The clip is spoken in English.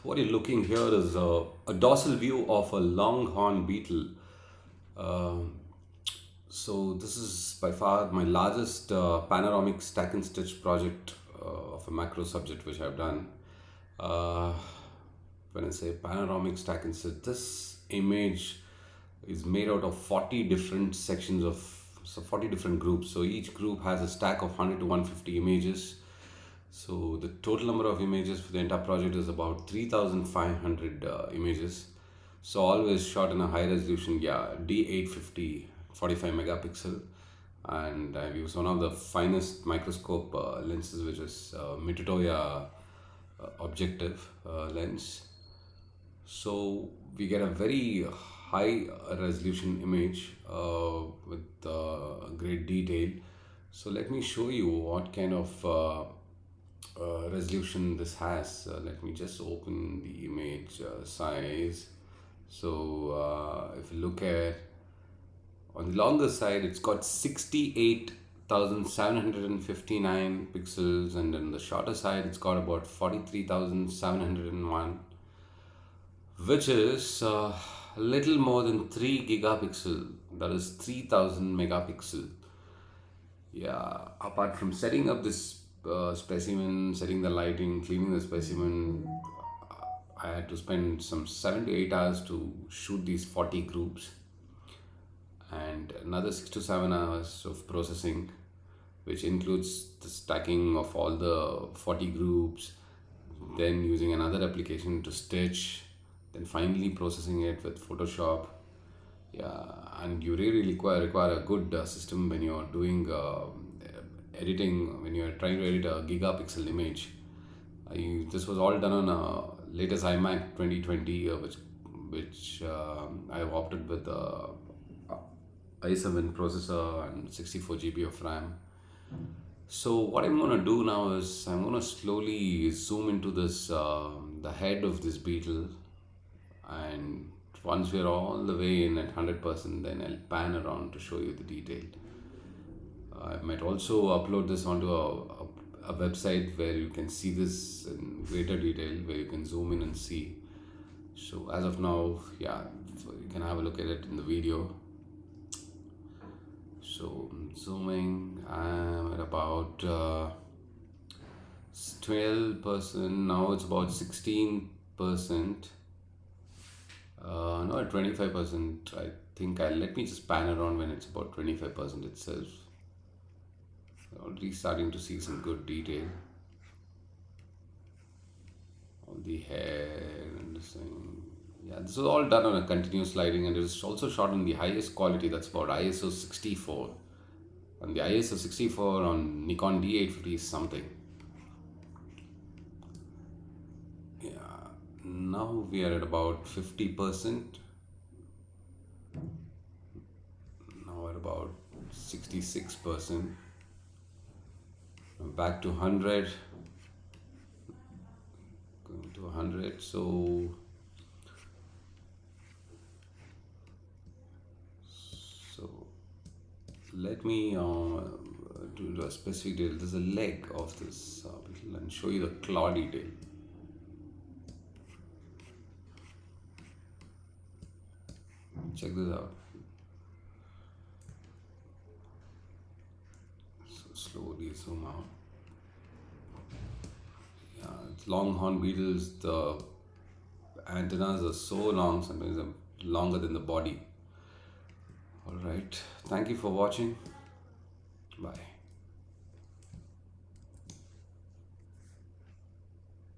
What you're looking here is a dorsal view of a longhorn beetle. Um so this is by far my largest panoramic stack and stitch project of a macro subject which I've done. Uh, when I say panoramic stack and stitch, this image is made out of 40 different sections of 40 different groups. So each group has a stack of 100 to 150 images. So the total number of images for the entire project is about 3,500 images. So always shot in a high resolution, yeah, D850 45 megapixel, and I've used one of the finest microscope lenses, which is Mitutoyo objective lens. So we get a very high resolution image with great detail. So let me show you what kind of resolution this has. Let me just open the image size. So if you look at on the longer side, it's got 68,759 pixels, and on the shorter side, it's got about 43,701, which is a little more than 3 gigapixel, that is 3000 megapixel. Yeah, apart from setting up this specimen, setting the lighting, cleaning the specimen, I had to spend some 7 to 8 hours to shoot these 40 groups, and another 6 to 7 hours of processing, which includes the stacking of all the 40 groups, then using another application to stitch, then finally processing it with Photoshop. Yeah, and you really require a good system when you're doing editing, when you're trying to edit a gigapixel image. This was all done on a latest iMac 2020, which I've opted with i7 processor and 64 GB of RAM. So what I'm gonna do now is I'm gonna slowly zoom into this the head of this beetle, and once we're all the way in at 100%, then I'll pan around to show you the detail. I might also upload this onto a website where you can see this in greater detail, where you can zoom in and see. So as of now, yeah, so you can have a look at it in the video. So I'm zooming, I'm at about 12%, now it's about 16%. No, at 25%. I think I'll let me just pan around when it's about 25% itself. Already starting to see some good detail. All the hair and this thing. Yeah, this was all done on a continuous lighting, and it was also shot in the highest quality. That's about ISO 64. And the ISO 64 on Nikon D850 is something. Yeah, now we are at about 50%. Now at about 66%. Back to 100. Going to 100. So let me do a specific detail. There's a leg of this beetle and show you the claw detail. Check this out. So slowly zoom out. Yeah, it's longhorn beetles. The antennas are so long, sometimes they're longer than the body. All right. Thank you for watching. Bye.